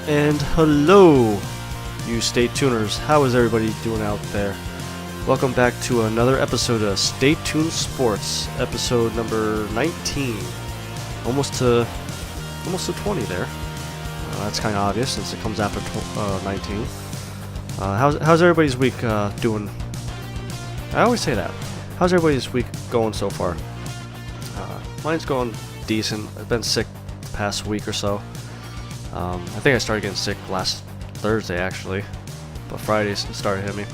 And hello, you Stay Tuners. How is everybody doing out there? Welcome back to another episode of Stay Tuned Sports, episode number 19. Almost to 20 there. That's kind of obvious since it comes after 19. How's everybody's week doing? I always say that. How's everybody's week going so far? Mine's going decent. I've been sick the past week or so. I think I started getting sick last Thursday actually, but Friday started hitting me.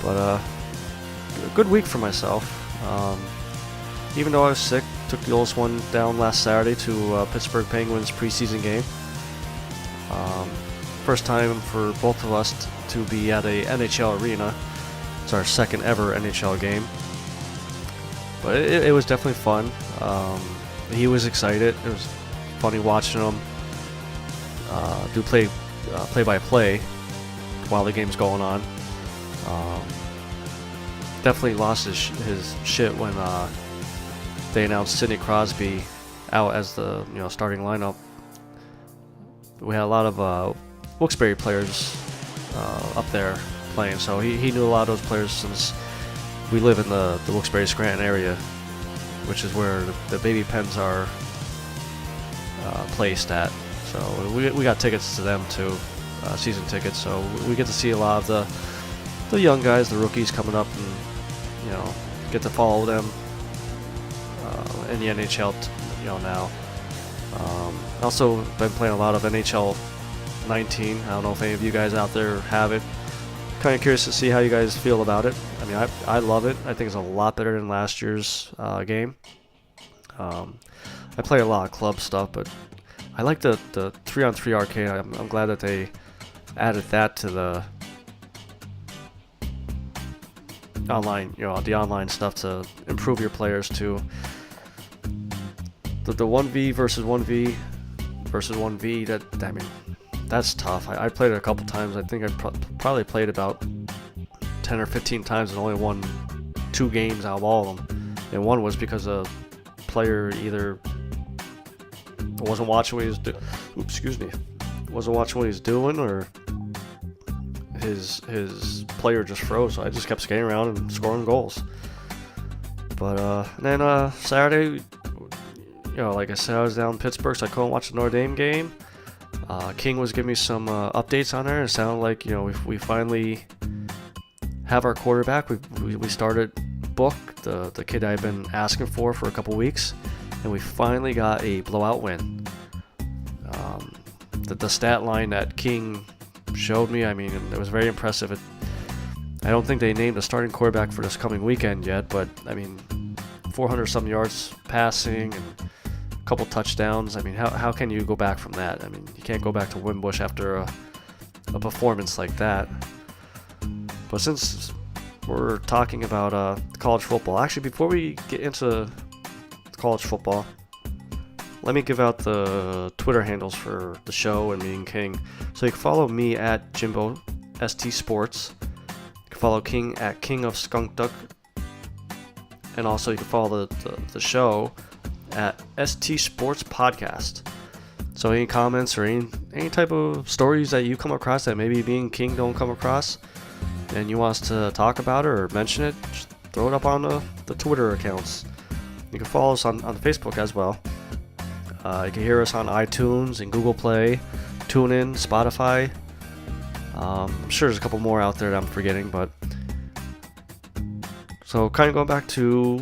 But a good week for myself. Even though I was sick, took the oldest one down last Saturday to Pittsburgh Penguins preseason game. First time for both of us to be at a NHL arena. It's our second ever NHL game. But it was definitely fun. He was excited. It was funny watching him do play-by-play while the game's going on. Definitely lost his shit when they announced Sidney Crosby out as the starting lineup. We had a lot of Wilkes-Barre players up there playing, so he knew a lot of those players since we live in the Wilkes-Barre Scranton area, which is where the baby pens are placed at. So we got tickets to them too, season tickets. So we get to see a lot of the young guys, the rookies coming up, and get to follow them in the NHL. Now. Also been playing a lot of NHL 19. I don't know if any of you guys out there have it. Kind of curious to see how you guys feel about it. I mean, I love it. I think it's a lot better than last year's game. I play a lot of club stuff, but I like the 3-on-3 arcade. I'm glad that they added that to the online, the online stuff to improve your players too. The 1v versus 1v versus 1v, that's tough. I played it a couple times. I think I probably played about 10 or 15 times and only won 2 games out of all of them. And one was because a player either wasn't watching what he was wasn't watching what he was doing, or his player just froze. So I just kept skating around and scoring goals. But then Saturday, like I said, I was down in Pittsburgh, so I couldn't watch the Notre Dame game. King was giving me some updates on there. It sounded like we finally have our quarterback. We started Book, the kid I've been asking for a couple weeks. And we finally got a blowout win. The stat line that King showed me, I mean, it was very impressive. I don't think they named a starting quarterback for this coming weekend yet, but I mean, 400-some yards passing and a couple touchdowns. I mean, how can you go back from that? I mean, you can't go back to Wimbush after a performance like that. But since we're talking about college football, actually, before we get into college football, let me give out the Twitter handles for the show and me and King. So you can follow me at Jimbo ST Sports. You can follow King at King of Skunk Duck, and also you can follow the show at ST Sports Podcast. So any comments or any type of stories that you come across that maybe me and King don't come across, and you want us to talk about it or mention it, just throw it up on the Twitter accounts. You can follow us on Facebook as well. You can hear us on iTunes and Google Play, TuneIn, Spotify. I'm sure there's a couple more out there that I'm forgetting, but so kind of going back to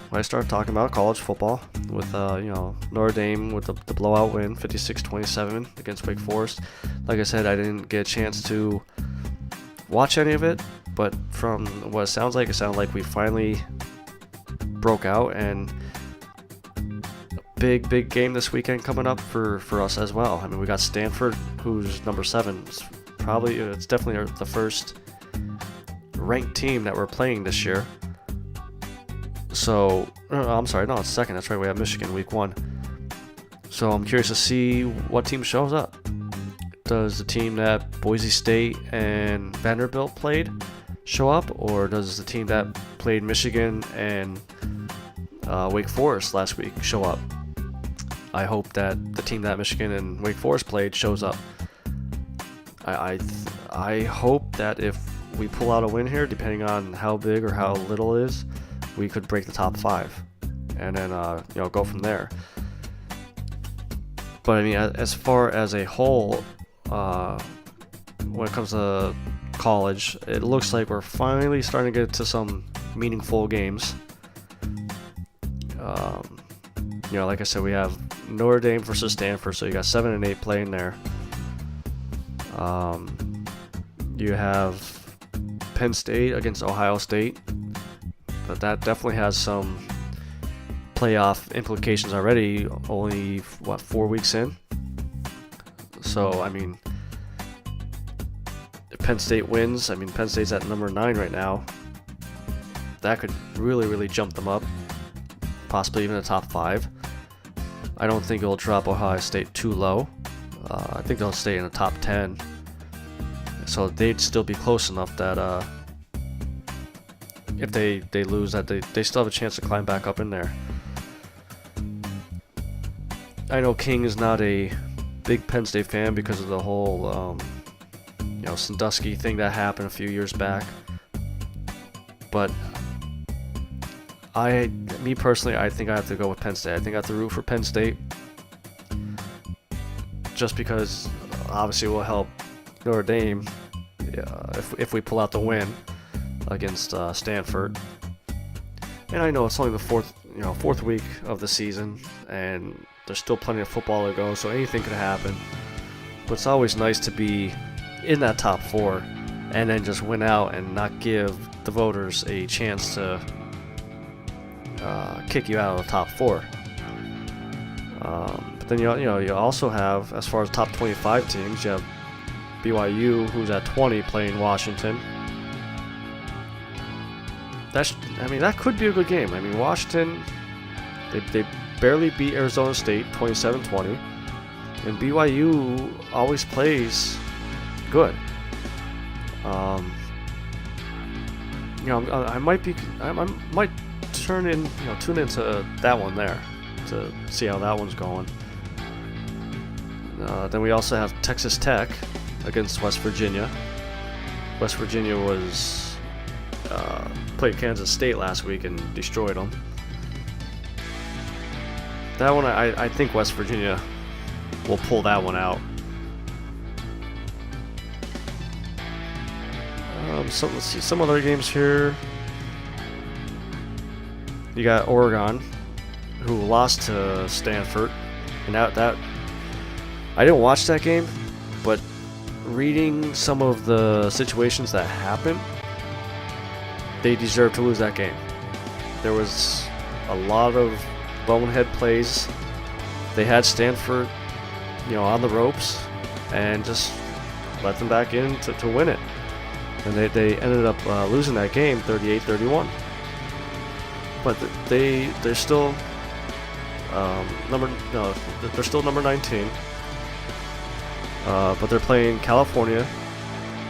when I started talking about college football with Notre Dame with the blowout win, 56-27 against Wake Forest. Like I said, I didn't get a chance to watch any of it, but from what it sounded like we finally broke out, and big game this weekend coming up for us as well. I mean, we got Stanford, who's number 7. It's definitely the first ranked team that we're playing this year. So I'm sorry, no, it's second. That's right. We have Michigan week 1. So I'm curious to see what team shows up. Does the team that Boise State and Vanderbilt played show up, or does the team that played Michigan and Wake Forest last week show up? I hope that the team that Michigan and Wake Forest played shows up. I hope that if we pull out a win here, depending on how big or how little it is, we could break the top 5 and then go from there. But I mean, as far as a whole, when it comes to college, it looks like we're finally starting to get to some meaningful games. Like I said, we have Notre Dame versus Stanford, so you got 7 and 8 playing there. You have Penn State against Ohio State, but that definitely has some playoff implications already. Only 4 weeks in. So I mean, if Penn State wins, I mean Penn State's at number 9 right now. That could really jump them up, possibly even the top 5. I don't think it'll drop Ohio State too low. I think they'll stay in the top 10. So they'd still be close enough that if they lose, that they still have a chance to climb back up in there. I know King is not a big Penn State fan because of the whole Sandusky thing that happened a few years back. But me personally, I think I have to go with Penn State. I think I have to root for Penn State, just because obviously it will help Notre Dame if we pull out the win against Stanford. And I know it's only the fourth week of the season, and there's still plenty of football to go, so anything could happen. But it's always nice to be in that top 4 and then just win out and not give the voters a chance to kick you out of the top 4. But then you also have, as far as top 25 teams, you have BYU, who's at 20, playing Washington. That could be a good game. I mean, Washington, they barely beat Arizona State 27-20, and BYU always plays good. I might tune into that one there to see how that one's going. Then we also have Texas Tech against West Virginia. West Virginia played Kansas State last week and destroyed them. That one, I think West Virginia will pull that one out. Let's see some other games here. You got Oregon, who lost to Stanford, and that I didn't watch that game, but reading some of the situations that happened, they deserve to lose that game. There was a lot of bonehead plays. They had Stanford, on the ropes, and just let them back in to win it. And they ended up losing that game 38-31. But they're still they're still number 19. But they're playing California,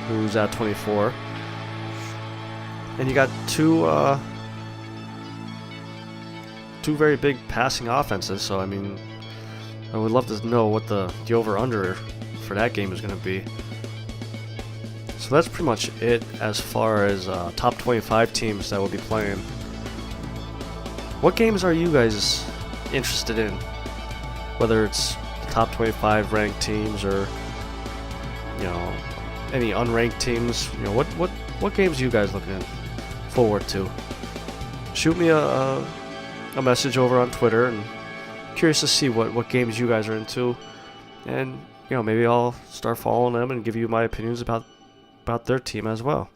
who's at 24. And you got two very big passing offenses. So I mean, I would love to know what the over/under for that game is going to be. So that's pretty much it as far as top 25 teams that will be playing. What games are you guys interested in? Whether it's the top 25 ranked teams or any unranked teams. What games are you guys looking forward to? Shoot me a message over on Twitter, and curious to see what games you guys are into, and maybe I'll start following them and give you my opinions about their team as well.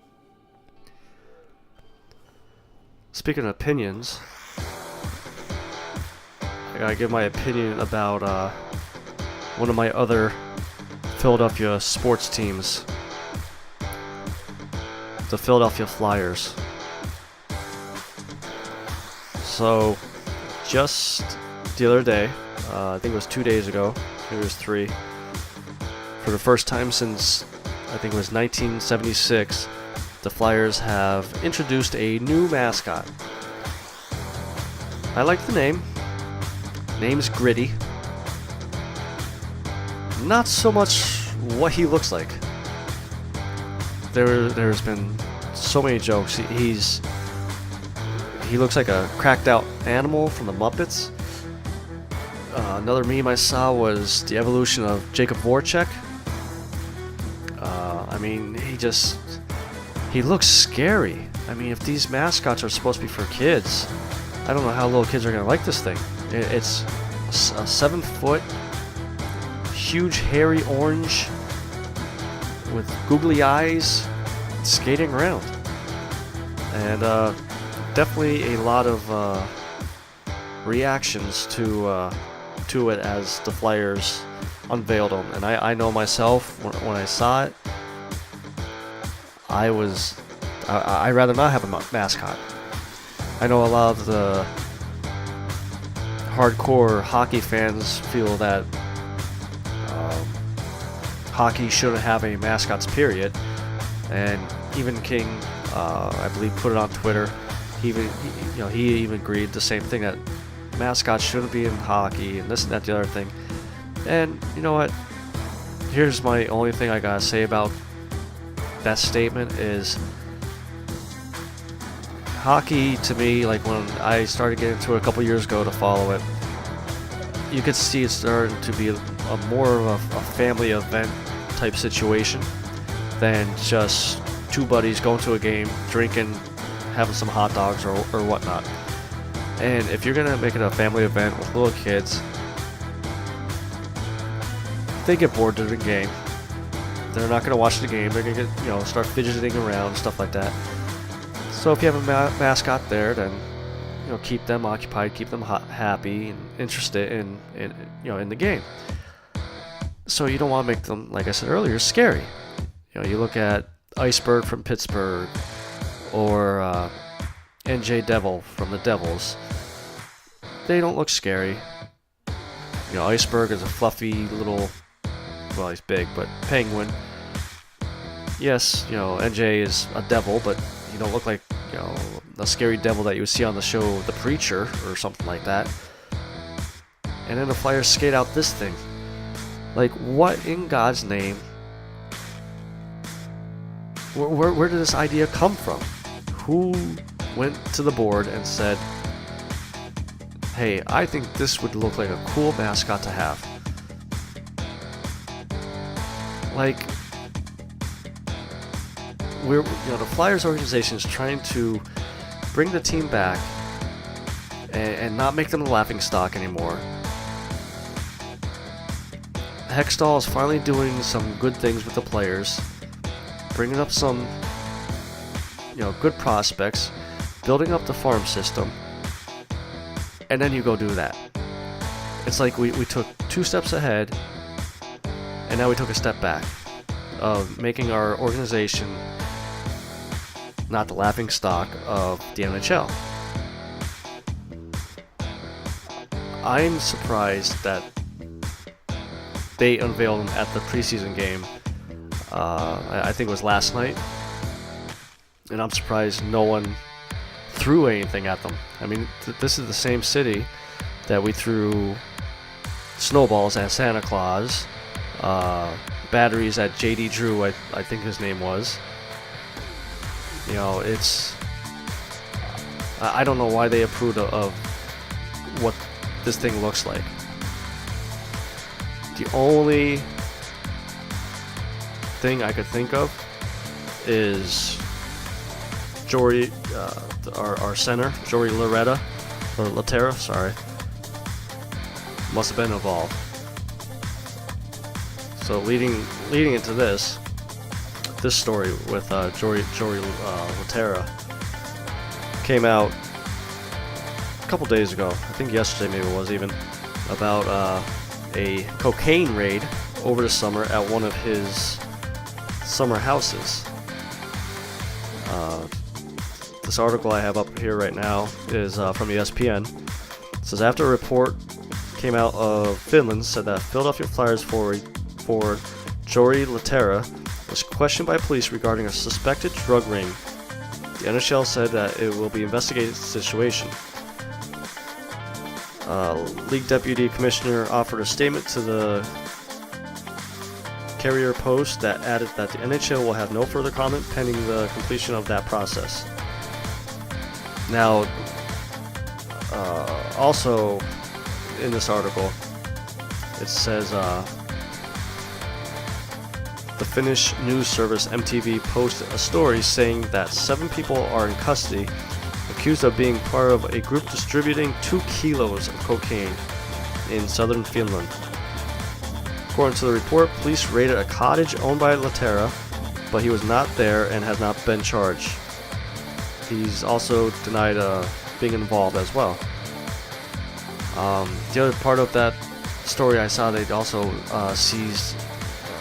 Speaking of opinions, I gotta give my opinion about one of my other Philadelphia sports teams, the Philadelphia Flyers. So just the other day, I think it was 2 days ago, maybe it was 3, for the first time since I think it was 1976, the Flyers have introduced a new mascot. I like the name. Name's Gritty. Not so much what he looks like. There's been so many jokes. He looks like a cracked out animal from the Muppets. Another meme I saw was the evolution of Jacob Voracek. I mean, he looks scary. I mean, if these mascots are supposed to be for kids, I don't know how little kids are gonna like this thing. It's a 7-foot, huge, hairy orange with googly eyes, skating around, and definitely a lot of reactions to it as the Flyers unveiled them. And I know myself when I saw it, I'd rather not have a mascot. I know a lot of the hardcore hockey fans feel that hockey shouldn't have any mascots, period. And even King, I believe, put it on Twitter. He even agreed the same thing, that mascots shouldn't be in hockey and this and that, the other thing. And you know what? Here's my only thing I gotta say about that statement is hockey, to me, like when I started getting into it a couple years ago to follow it, you could see it's starting to be more of a family event type situation than just two buddies going to a game, drinking, having some hot dogs or whatnot. And if you're gonna make it a family event with little kids, they get bored during the game. They're not gonna watch the game. They're gonna get, start fidgeting around, stuff like that. So if you have a mascot there, then keep them occupied, keep them happy and interested in the game. So you don't want to make them, like I said earlier, scary. You look at Iceberg from Pittsburgh, or NJ Devil from the Devils. They don't look scary. Iceberg is a fluffy little, well, he's big, but penguin. Yes, NJ is a devil, but he don't look like a scary devil that you would see on the show The Preacher or something like that. And then the Flyers skate out this thing. Like, what in God's name? Where did this idea come from? Who went to the board and said, hey, I think this would look like a cool mascot to have? Like, the Flyers organization is trying to bring the team back and not make them a laughingstock anymore. Hextall is finally doing some good things with the players, bringing up some, good prospects, building up the farm system, and then you go do that. It's like we took 2 steps ahead, and now we took a step back of making our organization not the laughingstock of the NHL. I'm surprised that they unveiled them at the preseason game. I think it was last night, and I'm surprised no one threw anything at them. I mean, this is the same city that we threw snowballs at Santa Claus, batteries at JD Drew, I think his name was. I don't know why they approved of what this thing looks like. The only thing I could think of is Jori, our center, Jori Lehtera, sorry, must have been involved. So leading into this story with Jori Lehtera came out a couple days ago. I think yesterday maybe it was even, about a cocaine raid over the summer at one of his summer houses. This article I have up here right now is from ESPN. It says after a report came out of Finland said that Philadelphia Flyers forward Jori Lehtera was questioned by police regarding a suspected drug ring. The NHL said that it will be investigating the situation. League Deputy Commissioner offered a statement to the Carrier Post that added that the NHL will have no further comment pending the completion of that process. Now, also in this article, it says the Finnish news service MTV posted a story saying that 7 people are in custody, accused of being part of a group distributing 2 kilos of cocaine in southern Finland. According to the report, police raided a cottage owned by Lehtera, but he was not there and has not been charged. He's also denied being involved as well. The other part of that story I saw, they also seized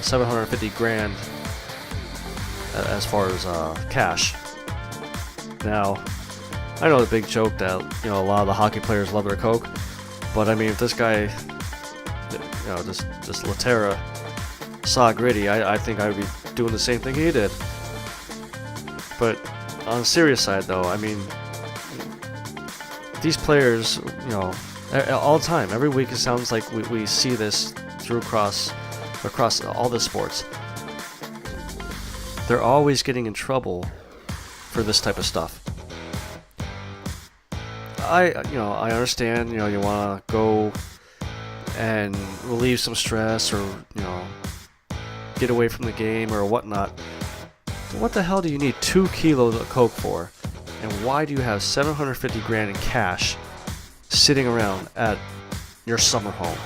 750 grand as far as cash. Now, I know the big joke that a lot of the hockey players love their coke, but I mean, if this guy, this Lehtera saw gritty, I think I would be doing the same thing he did. But on the serious side, though, I mean, these players, all the time, every week it sounds like we see this across all the sports. They're always getting in trouble for this type of stuff. I understand, you want to go and relieve some stress or, get away from the game or whatnot. What the hell do you need 2 kilos of coke for? And why do you have 750 grand in cash sitting around at your summer home?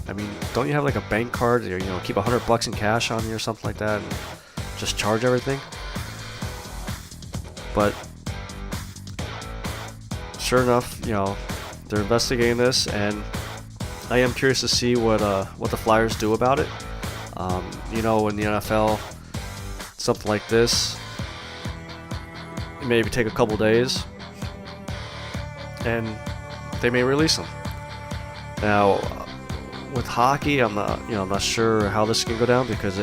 I mean, don't you have like a bank card or, keep $100 in cash on you or something like that and just charge everything? But sure enough, they're investigating this, and I am curious to see what the Flyers do about it. In the NFL, something like this, it maybe take a couple days, and they may release him. Now, with hockey, I'm not sure how this can go down because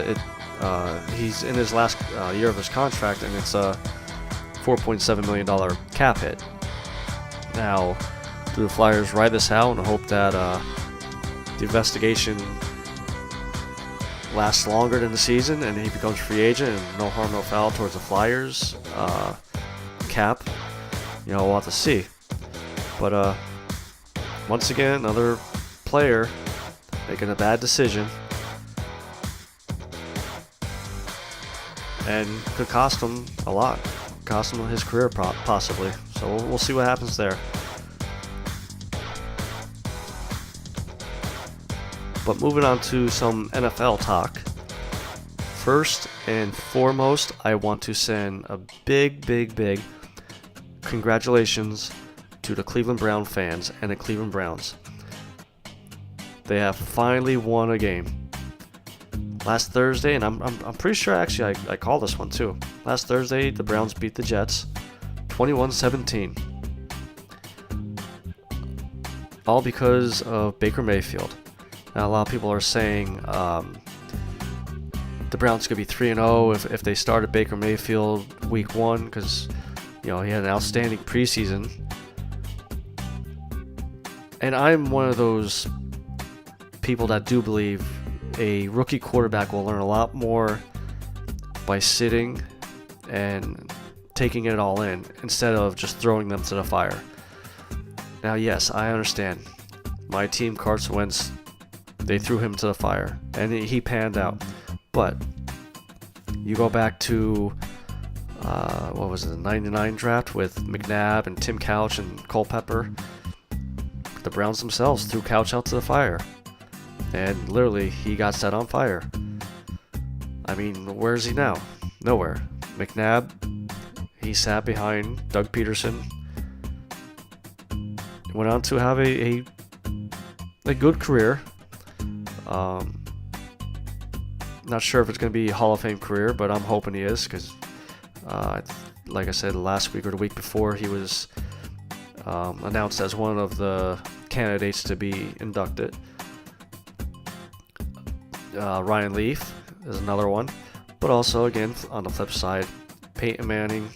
he's in his last year of his contract, and it's a $4.7 million cap hit. Now, do the Flyers ride this out and hope that the investigation lasts longer than the season and he becomes free agent and no harm, no foul towards the Flyers cap? We'll have to see. But once again, another player making a bad decision and could cost him a lot. Cost him his career possibly. So we'll see what happens there. But moving on to some NFL talk. First and foremost, I want to send a big congratulations to the Cleveland Brown fans and the Cleveland Browns. They have finally won a game. Last Thursday, and I'm pretty sure actually I called this one too. Last Thursday, the Browns beat the Jets 21-17. All because of Baker Mayfield. Now, a lot of people are saying the Browns could be 3-0 if they started Baker Mayfield week 1 because he had an outstanding preseason. And I'm one of those people that do believe a rookie quarterback will learn a lot more by sitting and taking it all in instead of just throwing them to the fire. Now, yes, I understand. My team, Carson Wentz, they threw him to the fire, and he panned out. But you go back to, the 99 draft with McNabb and Tim Couch and Culpepper. The Browns themselves threw Couch out to the fire. And literally, he got set on fire. I mean, where is he now? Nowhere. McNabb, he sat behind Doug Peterson. Went on to have a good career. Not sure if it's going to be a Hall of Fame career, but I'm hoping he is because, like I said, last week or the week before, he was announced as one of the candidates to be inducted. Ryan Leaf is another one. But also, again, on the flip side, Peyton Manning,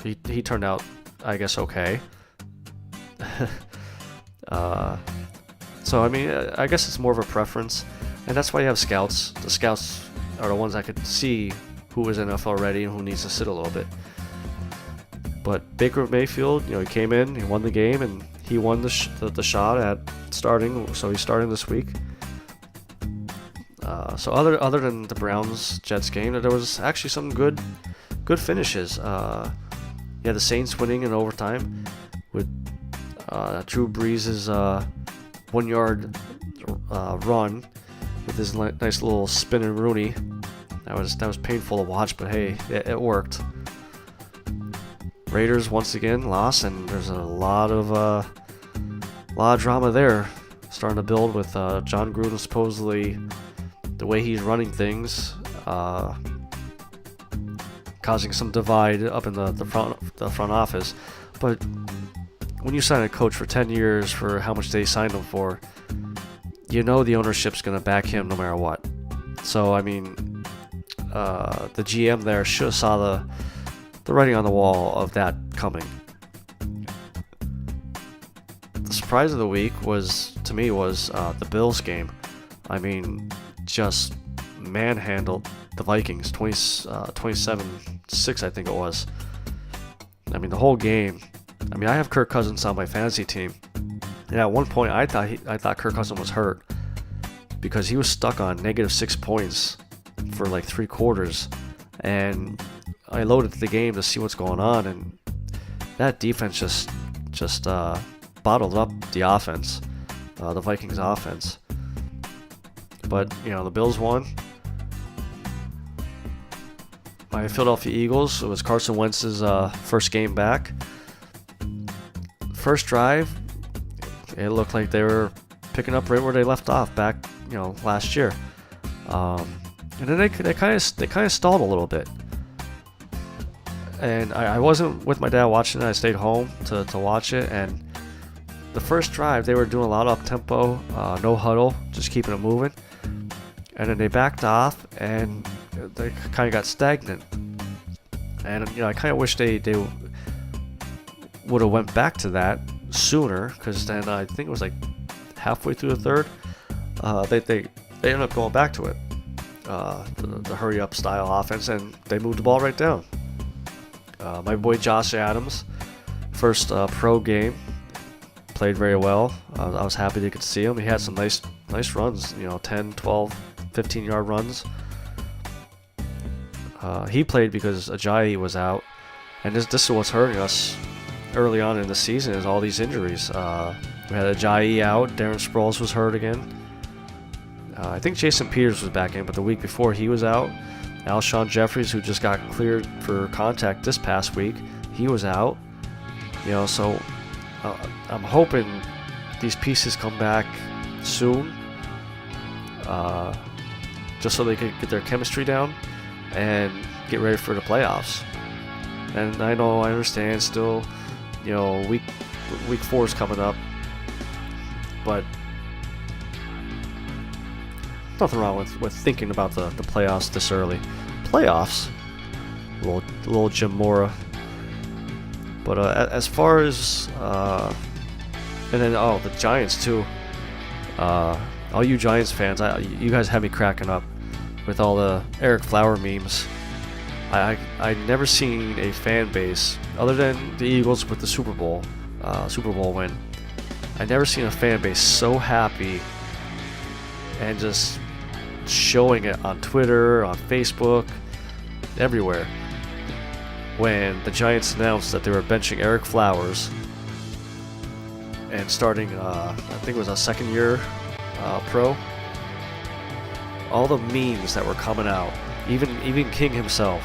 he turned out, I guess, okay. So, I mean, I guess it's more of a preference. And that's why you have scouts. The scouts are the ones that could see who is NFL ready and who needs to sit a little bit. But Baker Mayfield, he came in, he won the game, and he won the shot at starting. So he's starting this week. So other than the Browns-Jets game, there was actually some good finishes. The Saints winning in overtime with Drew Brees' 1 yard run with his nice little spinning Rooney. That was painful to watch, but hey, it worked. Raiders once again lost, and there's a lot of drama there starting to build with John Gruden supposedly. The way he's running things, causing some divide up in the front office. But when you sign a coach for 10 years for how much they signed him for, the ownership's going to back him no matter what. So, I mean, the GM there should have saw the writing on the wall of that coming. The surprise of the week was the Bills game. I mean, just manhandled the Vikings 27-6, I think it was. I mean, the whole game. I mean, I have Kirk Cousins on my fantasy team, and at one point I thought Kirk Cousins was hurt because he was stuck on -6 points for like 3 quarters, and I loaded the game to see what's going on, and that defense just bottled up the offense, the Vikings offense. But, the Bills won. My Philadelphia Eagles, it was Carson Wentz's first game back. First drive, it looked like they were picking up right where they left off back, last year. And then they kind of stalled a little bit. And I wasn't with my dad watching it. I stayed home to watch it. And the first drive, they were doing a lot of up-tempo, no huddle, just keeping it moving. And then they backed off, and they kind of got stagnant. And I kind of wish they would have went back to that sooner, because then I think it was like halfway through the third, they ended up going back to it, the hurry up style offense, and they moved the ball right down. My boy Josh Adams, first pro game, played very well. I was happy they could see him. He had some nice runs, 10, 12, 15-yard runs. He played because Ajayi was out, and this is what's hurting us early on in the season is all these injuries. We had Ajayi out, Darren Sproles was hurt again. I think Jason Peters was back in, but the week before he was out. Alshon Jeffries, who just got cleared for contact this past week, he was out. So I'm hoping these pieces come back soon, just so they could get their chemistry down and get ready for the playoffs. And I understand still, week 4 is coming up, but nothing wrong with thinking about the playoffs this early. Playoffs, little Jim Mora. But as far as and then the Giants too. All you Giants fans, you guys have me cracking up with all the Eric Flower memes. I never seen a fan base other than the Eagles with the Super Bowl win. I never seen a fan base so happy and just showing it on Twitter, on Facebook, everywhere. When the Giants announced that they were benching Eric Flowers and starting, I think it was a second-year pro. All the memes that were coming out, even King himself,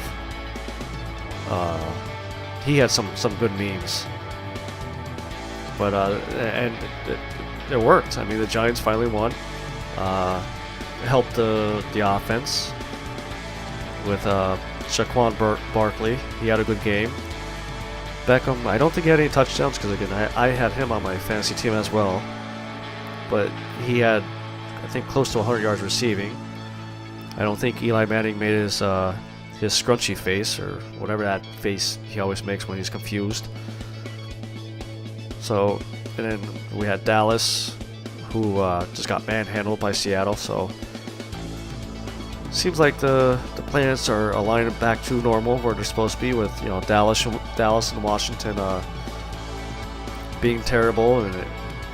he had some good memes. But and it worked. I mean, the Giants finally won. Helped the offense with Saquon Barkley. He had a good game. Beckham, I don't think he had any touchdowns because, again, I had him on my fantasy team as well. But he had, I think, close to 100 yards receiving. I don't think Eli Manning made his scrunchy face, or whatever that face he always makes when he's confused. So, and then we had Dallas, who just got manhandled by Seattle. So, seems like the planets are aligning back to normal where they're supposed to be, with Dallas and Washington being terrible, and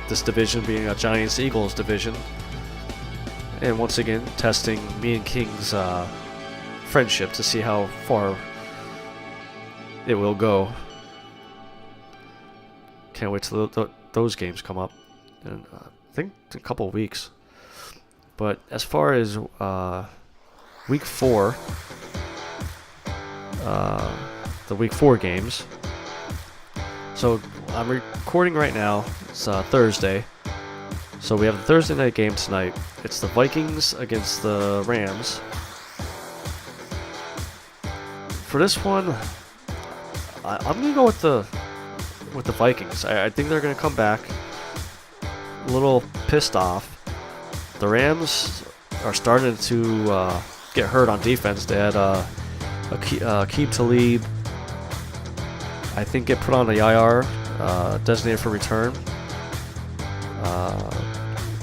this division being a Giants-Eagles division. And once again, testing me and King's friendship to see how far it will go. Can't wait till those games come up. And I think in a couple of weeks. But as far as Week 4, the Week 4 games. So I'm recording right now. It's Thursday. So we have the Thursday night game tonight. It's the Vikings against the Rams. For this one, I'm gonna go with the Vikings. I think they're gonna come back a little pissed off. The Rams are starting to get hurt on defense. They had Aqib Talib, I think, get put on the IR, designated for return.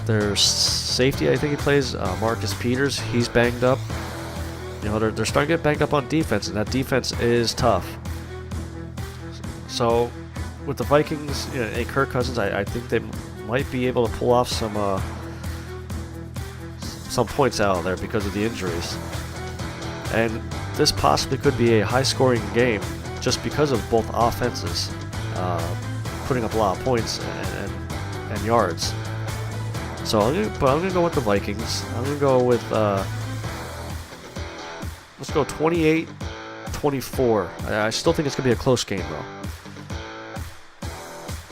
Their safety, I think he plays, Marcus Peters, he's banged up. They're starting to get banged up on defense, and that defense is tough. So, with the Vikings and Kirk Cousins, I think they might be able to pull off some points out of there because of the injuries. And this possibly could be a high-scoring game just because of both offenses putting up a lot of points and yards. So I'm gonna go with the Vikings. I'm gonna go with let's go 28-24. I still think it's gonna be a close game though.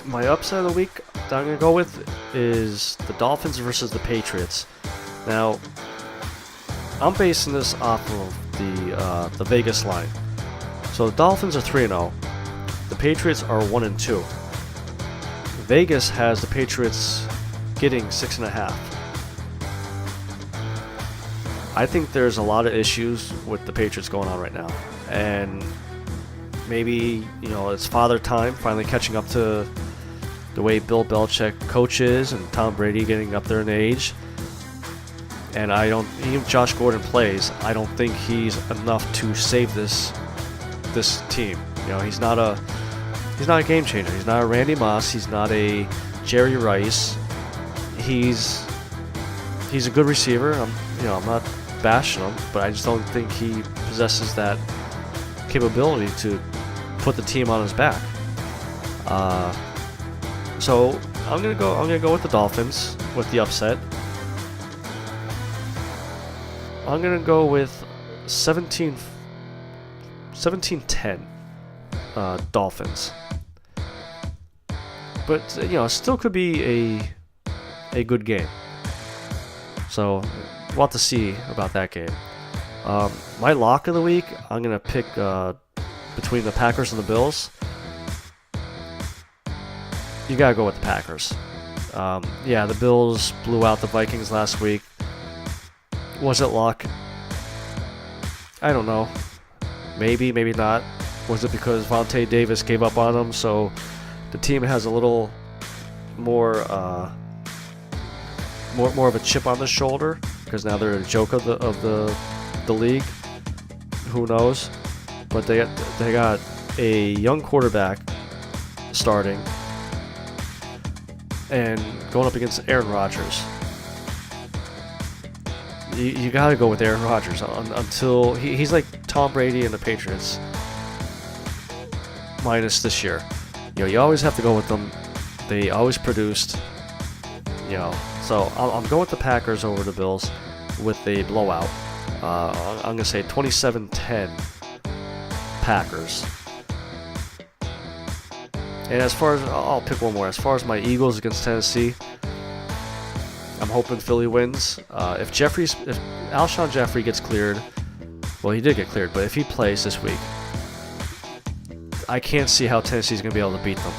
My upset of the week that I'm gonna go with is the Dolphins versus the Patriots. Now, I'm basing this off of the Vegas line. So the Dolphins are 3-0. The Patriots are 1-2. Vegas has the Patriots getting 6.5. I think there's a lot of issues with the Patriots going on right now, and maybe it's father time finally catching up to the way Bill Belichick coaches and Tom Brady getting up there in age. And even Josh Gordon plays, I don't think he's enough to save this team. He's not a game changer. He's not a Randy Moss. He's not a Jerry Rice. He's a good receiver. I'm not bashing him, but I just don't think he possesses that capability to put the team on his back. So I'm gonna go with the Dolphins with the upset. I'm going to go with 17-10 Dolphins. But, it still could be a good game. So, we'll have to see about that game. My lock of the week, I'm going to pick between the Packers and the Bills. You got to go with the Packers. The Bills blew out the Vikings last week. Was it luck? I don't know. Maybe, maybe not. Was it because Vontae Davis gave up on them, so the team has a little more of a chip on the shoulder because now they're a joke of the league? Who knows? But they got a young quarterback starting and going up against Aaron Rodgers. You gotta go with Aaron Rodgers until he's like Tom Brady and the Patriots, minus this year. You always have to go with them. They always produced. So I'm going with the Packers over the Bills with a blowout. I'm gonna say 27-10 Packers. And as far as I'll pick one more. As far as my Eagles against Tennessee, I'm hoping Philly wins. If Alshon Jeffrey gets cleared, well, he did get cleared, but if he plays this week, I can't see how Tennessee's going to be able to beat them.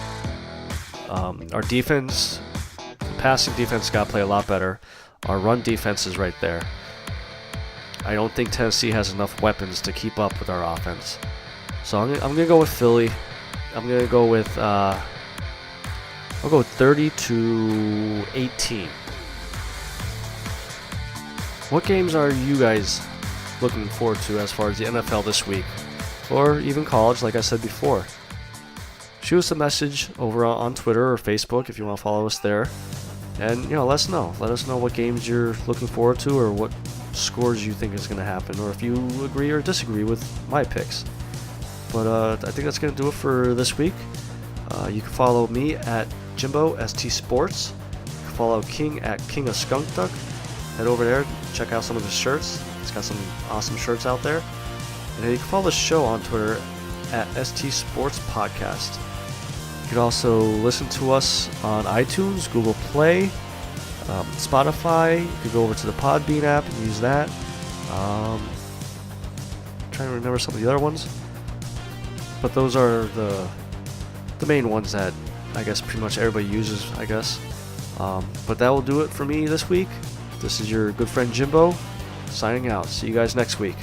Our defense, passing defense, got to play a lot better. Our run defense is right there. I don't think Tennessee has enough weapons to keep up with our offense. So I'm going to go with Philly. I'm going to go with I'll go 30-18. What games are you guys looking forward to as far as the NFL this week, or even college, like I said before? Shoot us a message over on Twitter or Facebook if you want to follow us there, and let us know. Let us know what games you're looking forward to, or what scores you think is going to happen, or if you agree or disagree with my picks. But I think that's going to do it for this week. You can follow me at Jimbo ST Sports. You can follow King at King of Skunk Duck. Head over there, check out some of his shirts. He's got some awesome shirts out there. And then you can follow the show on Twitter at ST Sports Podcast. You can also listen to us on iTunes, Google Play, Spotify. You can go over to the Podbean app and use that. I'm trying to remember some of the other ones. But those are the main ones that I guess pretty much everybody uses, I guess. But that will do it for me this week. This is your good friend Jimbo, signing out. See you guys next week.